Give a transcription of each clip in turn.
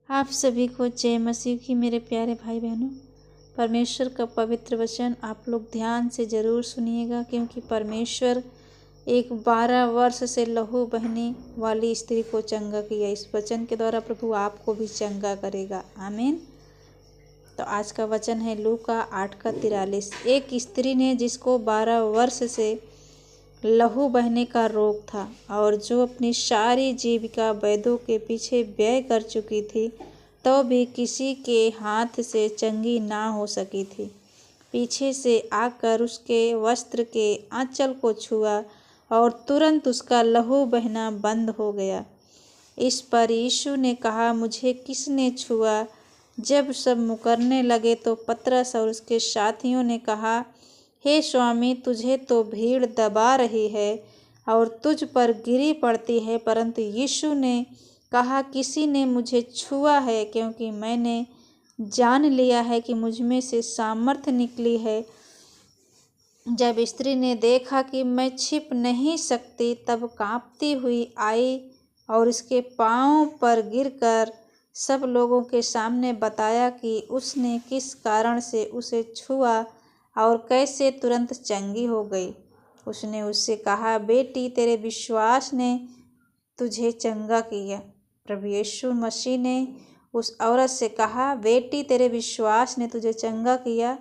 आप सभी को जय मसीह की मेरे प्यारे भाई बहनों। परमेश्वर का पवित्र वचन आप लोग ध्यान से ज़रूर सुनिएगा, क्योंकि परमेश्वर एक 12 वर्ष से लहू बहने वाली स्त्री को चंगा किया। इस वचन के द्वारा प्रभु आपको भी चंगा करेगा। आमीन। तो आज का वचन है लूका 8:43। एक स्त्री ने जिसको 12 वर्ष से लहू बहने का रोग था और जो अपनी सारी जीविका वैद्यों के पीछे व्यय कर चुकी थी, तो भी किसी के हाथ से चंगी ना हो सकी थी, पीछे से आकर उसके वस्त्र के आंचल को छुआ और तुरंत उसका लहू बहना बंद हो गया। इस पर यीशु ने कहा, मुझे किसने छुआ? जब सब मुकरने लगे तो पतरस और उसके साथियों ने कहा, हे स्वामी, तुझे तो भीड़ दबा रही है और तुझ पर गिरी पड़ती है। परंतु यीशु ने कहा, किसी ने मुझे छुआ है, क्योंकि मैंने जान लिया है कि मुझ में से सामर्थ निकली है। जब स्त्री ने देखा कि मैं छिप नहीं सकती, तब कांपती हुई आई और उसके पांव पर गिरकर सब लोगों के सामने बताया कि उसने किस कारण से उसे छुआ और कैसे तुरंत चंगी हो गई। उसने उससे कहा, बेटी, तेरे विश्वास ने तुझे चंगा किया। प्रभु यीशु मसीह ने उस औरत से कहा, बेटी, तेरे विश्वास ने तुझे चंगा किया,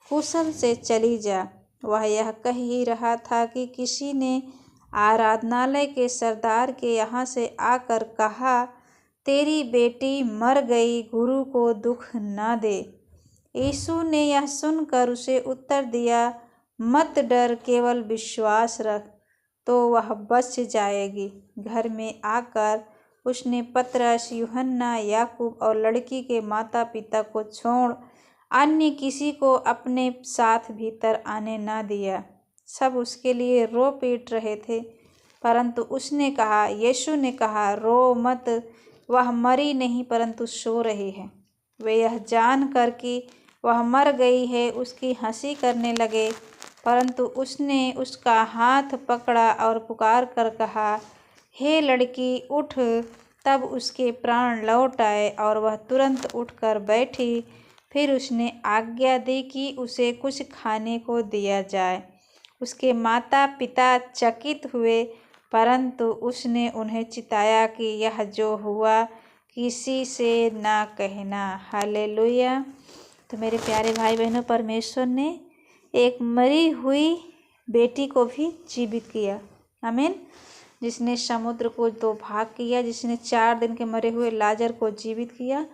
कुशल से चली जा। वह यह कह ही रहा था कि किसी ने आराधनालय के सरदार के यहाँ से आकर कहा, तेरी बेटी मर गई, गुरु को दुख न दे। यीशु ने यह सुनकर उसे उत्तर दिया, मत डर, केवल विश्वास रख, तो वह बच जाएगी। घर में आकर उसने पतरस, यूहन्ना, याकूब और लड़की के माता पिता को छोड़ अन्य किसी को अपने साथ भीतर आने न दिया। सब उसके लिए रो पीट रहे थे, परंतु उसने कहा, यीशु ने कहा, रो मत, वह मरी नहीं परंतु सो रही है। वे यह जानकर कि वह मर गई है उसकी हंसी करने लगे, परंतु उसने उसका हाथ पकड़ा और पुकार कर कहा, हे लड़की, उठ। तब उसके प्राण लौट आए और वह तुरंत उठकर बैठी। फिर उसने आज्ञा दी कि उसे कुछ खाने को दिया जाए। उसके माता पिता चकित हुए, परंतु उसने उन्हें चिताया कि यह जो हुआ किसी से ना कहना। हालेलुया। तो मेरे प्यारे भाई बहनों, परमेश्वर ने एक मरी हुई बेटी को भी जीवित किया। आमीन। जिसने समुद्र को 2 भाग किया, जिसने 4 दिन के मरे हुए लाजर को जीवित किया,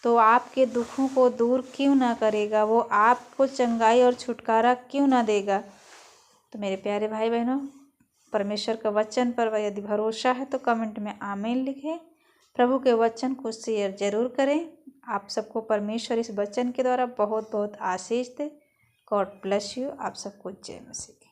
तो आपके दुखों को दूर क्यों ना करेगा? वो आपको चंगाई और छुटकारा क्यों ना देगा? तो मेरे प्यारे भाई बहनों, परमेश्वर का वचन पर यदि भरोसा है तो कमेंट में आमीन लिखें। प्रभु के वचन को शेयर जरूर करें। आप सबको परमेश्वर इस वचन के द्वारा बहुत बहुत आशीष दे। God bless you. आप सबको जय मसीह।